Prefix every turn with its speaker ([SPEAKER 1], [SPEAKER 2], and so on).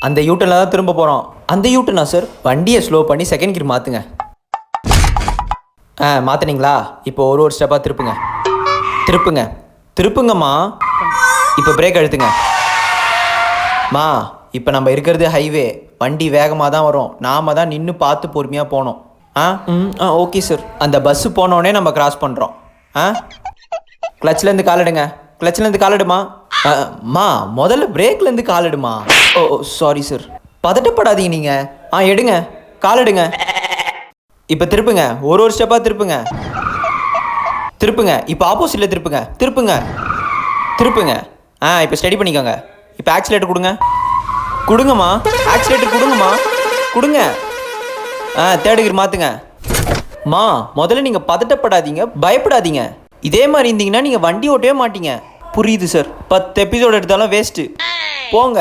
[SPEAKER 1] அந்த யூட்டனில் தான் திரும்ப போகிறோம். அந்த யூட்டனா சார்? வண்டியை ஸ்லோ பண்ணி செகண்ட் கியர் மாற்றுங்க. மாற்றினீங்களா? இப்போ ஒரு ஸ்டெப்பாக திருப்புங்க. திருப்புங்க திருப்புங்கம்மா. இப்போ பிரேக் அழுத்துங்க. மா இப்போ நம்ம இருக்கிறது ஹைவே. வண்டி வேகமாக தான் வரும். நாம் தான் நின்று பார்த்து பொறுமையாக போகணும். Okay sir. அந்த பஸ்ஸு போனோடனே நம்ம கிராஸ் பண்ணுறோம். கிளச்லேருந்து காலிடுங்க. கிளச்லேருந்து காலிடுமா. மா முதல்ல பிரேக்லேருந்து காலிடுமா. ஓ சாரி சார். பதட்டப்படாதீங்க நீங்கள். எடுங்க காலிடுங்க. இப்போ திருப்புங்க. ஒரு ஸ்டெப்பாக திருப்புங்க. திருப்புங்க. இப்போ ஆப்போசிட்டில் திருப்புங்க. திருப்புங்க திருப்புங்க. இப்போ ஸ்டடி பண்ணிக்கோங்க. இப்போ ஆக்சிலேட்டர் கொடுங்க. கொடுங்கம்மா. ஆக்சிலேட்டர் கொடுங்கம்மா. கொடுங்க. தேர்ட் கியர் மாற்றுங்க. மா முதல்ல நீங்கள் பதட்டப்படாதீங்க, பயப்படாதீங்க. இதே மாதிரி இருந்தீங்கன்னா நீங்கள் வண்டி ஓட்டவே மாட்டீங்க. புரியுது சார். 10 எபிசோடு எடுத்தாலும் வேஸ்ட்டு. போங்க.